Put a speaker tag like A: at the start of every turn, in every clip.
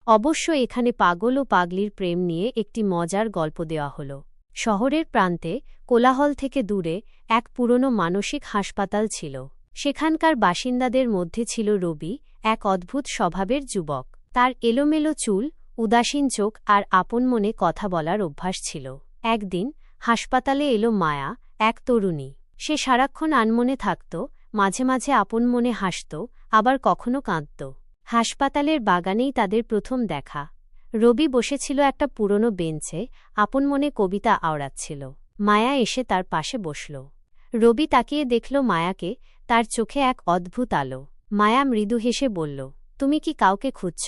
A: অবশ্য এখানে পাগল ও পাগলির প্রেম নিয়ে একটি মজার গল্প দেওয়া হল। শহরের প্রান্তে কোলাহল থেকে দূরে এক পুরনো মানসিক হাসপাতাল ছিল। সেখানকার বাসিন্দাদের মধ্যে ছিল রবি, এক অদ্ভুত স্বভাবের যুবক। তার এলোমেলো চুল, উদাসীন চোখ আর আপন মনে কথা বলার অভ্যাস ছিল। একদিন হাসপাতালে এলো মায়া, এক তরুণী। সে সারাক্ষণ আনমনে থাকত, মাঝে মাঝে আপন মনে হাসত, আবার কখনো কাঁদত। হাসপাতালের বাগানেই তাদের প্রথম দেখা। রবি বসেছিল একটা পুরনো বেঞ্চে, আপন মনে কবিতা আওড়াচ্ছিল। মায়া এসে তার পাশে বসল। রবি তাকিয়ে দেখল মায়াকে, তার চোখে এক অদ্ভুত আলো। মায়া মৃদু হেসে বলল, তুমি কি কাউকে খুঁজছ?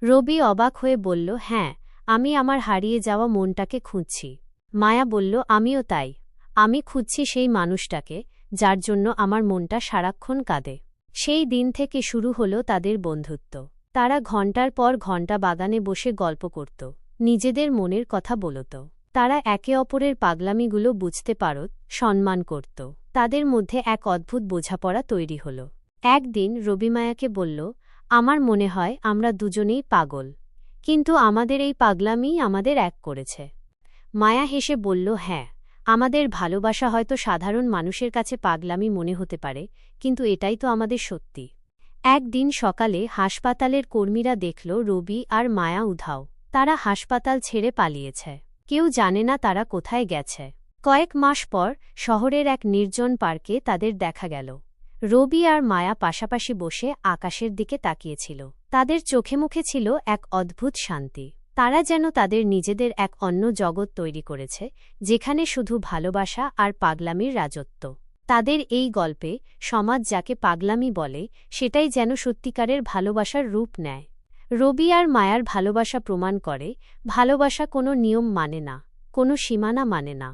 A: রবি অবাক হয়ে বলল, হ্যাঁ, আমি আমার হারিয়ে যাওয়া মনটাকে খুঁজছি। মায়া বলল, আমিও তাই। আমি খুঁজছি সেই মানুষটাকে, যার জন্য আমার মনটা সারাক্ষণ কাঁদে। সেই দিন থেকে শুরু হলো তাদের বন্ধুত্ব। তারা ঘণ্টার পর ঘণ্টা বাগানে বসে গল্প করত, নিজেদের মনের কথা বলত। তারা একে অপরের পাগলামিগুলো বুঝতে পারত, সম্মান করত। তাদের মধ্যে এক অদ্ভুত বোঝাপড়া তৈরি হল। একদিন রবি মায়াকে বলল, আমার মনে হয় আমরা দুজনেই পাগল, কিন্তু আমাদের এই পাগলামিই আমাদের এক করেছে। মায়া হেসে বলল, হ্যাঁ, আমাদের ভালোবাসা হয়তো সাধারণ মানুষের কাছে পাগলামি মনে হতে পারে, কিন্তু এটাই তো আমাদের সত্যি। একদিন সকালে হাসপাতালের কর্মীরা দেখল রবি আর মায়া উধাও। তারা হাসপাতাল ছেড়ে পালিয়েছে। কেউ জানে না তারা কোথায় গেছে। কয়েক মাস পর শহরের এক নির্জন পার্কে তাদের দেখা গেল। রবি আর মায়া পাশাপাশি বসে আকাশের দিকে তাকিয়েছিল। তাদের চোখে মুখে ছিল এক অদ্ভুত শান্তি। তারা যেন তাদের নিজেদের এক অন্য জগৎ তৈরি করেছে, যেখানে শুধু ভালোবাসা আর পাগলামির রাজত্ব। তাদের এই গল্পে সমাজ যাকে পাগলামি বলে, সেটাই যেন সত্যিকারের ভালোবাসার রূপ নেয়। রবি আর মায়ার ভালোবাসা প্রমাণ করে, ভালোবাসা কোনো নিয়ম মানে না, কোনো সীমানা মানে না।